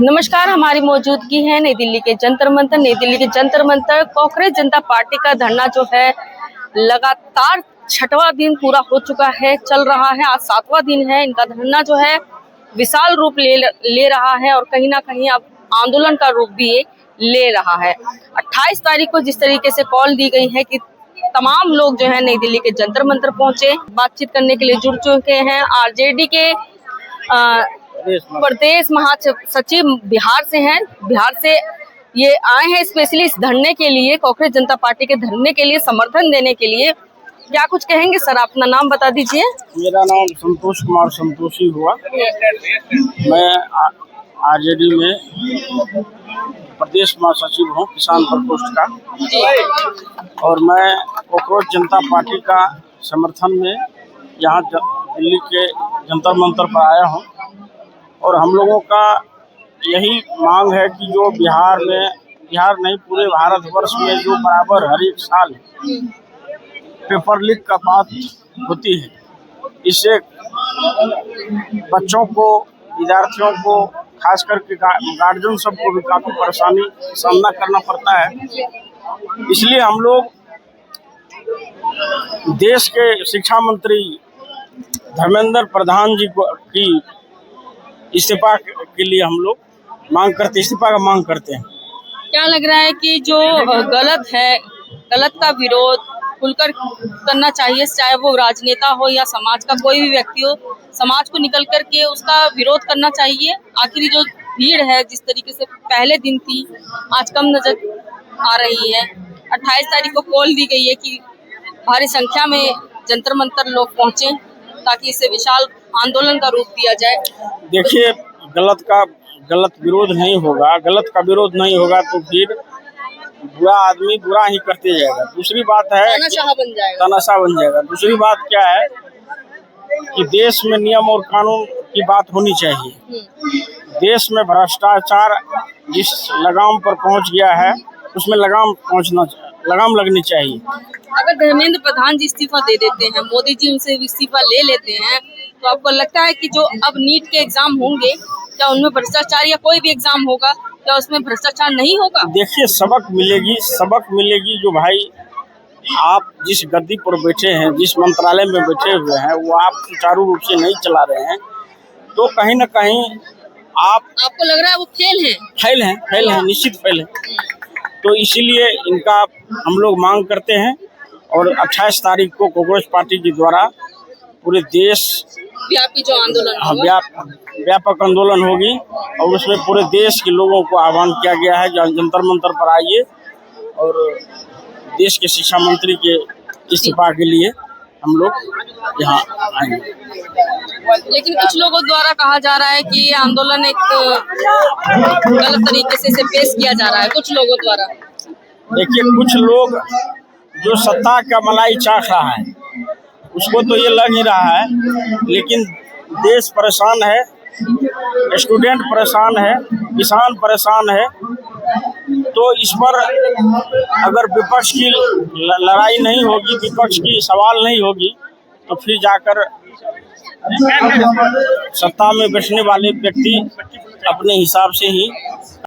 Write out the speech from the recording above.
नमस्कार, हमारी मौजूदगी है नई दिल्ली के जंतर मंतर। नई दिल्ली के जंतर मंतर कांग्रेस जनता पार्टी का धरना जो है लगातार 6वां दिन पूरा हो चुका है, चल रहा है। आज 7वां दिन है। इनका धरना जो है विशाल रूप ले रहा है और कहीं ना कहीं अब आंदोलन का रूप भी ये ले रहा है। 28 तारीख को जिस तरीके से कॉल दी गई है कि तमाम लोग जो है नई दिल्ली के जंतर मंतर पहुंचे, बातचीत करने के लिए जुड़ चुके हैं। आरजेडी के प्रदेश महासचिव बिहार से हैं। बिहार से ये आए हैं स्पेशली इस धरने के लिए, कांग्रेस जनता पार्टी के धरने के लिए समर्थन देने के लिए। क्या कुछ कहेंगे सर? अपना नाम बता दीजिए। मेरा नाम संतोष कुमार संतोषी हुआ। मैं आरजेडी में प्रदेश महासचिव हूँ किसान प्रकोष्ठ का, और मैं कांग्रेस जनता पार्टी का समर्थन में यहाँ दिल्ली के जंतर मंतर पर आया हूँ। और हम लोगों का यही मांग है कि जो बिहार नहीं पूरे भारतवर्ष में जो बराबर हर एक साल पेपर लीक का बात होती है, इससे बच्चों को, विद्यार्थियों को, खास करके गार्जियन सबको भी काफ़ी परेशानी सामना करना पड़ता है। इसलिए हम लोग देश के शिक्षा मंत्री धर्मेंद्र प्रधान जी की इस्तीफा के लिए हम लोग इस्तीफा का मांग करते हैं। क्या लग रहा है कि जो गलत है, गलत का विरोध खुलकर करना चाहिए, चाहे वो राजनेता हो या समाज का कोई भी व्यक्ति हो, समाज को निकल कर के उसका विरोध करना चाहिए। आखिर जो भीड़ है जिस तरीके से पहले दिन थी, आज कम नजर आ रही है। 28 तारीख को कॉल दी गई है कि भारी संख्या में जंतर मंतर लोग पहुंचे ताकि इसे विशाल आंदोलन का रूप दिया जाए। देखिए, गलत विरोध नहीं होगा। गलत का विरोध नहीं होगा तो फिर बुरा आदमी बुरा ही करते जाएगा। दूसरी बात है तानाशाह बन जाएगा। दूसरी बात क्या है कि देश में नियम और कानून की बात होनी चाहिए। देश में भ्रष्टाचार जिस लगाम पर पहुंच गया है, उसमें लगाम लगनी चाहिए। अगर धर्मेंद्र प्रधान जी इस्तीफा दे देते हैं, मोदी जी उनसे इस्तीफा ले लेते हैं, तो आपको लगता है कि जो अब नीट के एग्जाम होंगे, क्या उनमें भ्रष्टाचार, या कोई भी एग्जाम होगा, क्या उसमें भ्रष्टाचार नहीं होगा? देखिए, सबक मिलेगी। जो भाई आप जिस गद्दी पर बैठे हैं, जिस मंत्रालय में बैठे हुए हैं, वो आप सुचारू रूप से नहीं चला रहे हैं, तो कहीं न कहीं आपको लग रहा है वो फेल है, निश्चित फेल है। तो इसीलिए इनका हम लोग मांग करते हैं। और 28 तारीख को कांग्रेस पार्टी के द्वारा पूरे देश व्यापी जो आंदोलन व्यापक आंदोलन होगी, और उसमें पूरे देश के लोगों को आह्वान किया गया है कि जंतर मंतर पर आइए और देश के शिक्षा मंत्री के इस्तीफा के लिए हम लोग यहाँ आएंगे। लेकिन कुछ लोगों द्वारा कहा जा रहा है कि ये आंदोलन एक गलत तरीके से इसे पेश किया जा रहा है कुछ लोगों द्वारा। देखिए, कुछ लोग जो सत्ता का मलाई चाख रहा है, उसको तो ये लग ही रहा है, लेकिन देश परेशान है, स्टूडेंट परेशान है, किसान परेशान है। तो इस पर अगर विपक्ष की लड़ाई नहीं होगी, विपक्ष की सवाल नहीं होगी, तो फिर जाकर सत्ता में बैठने वाले व्यक्ति अपने हिसाब से ही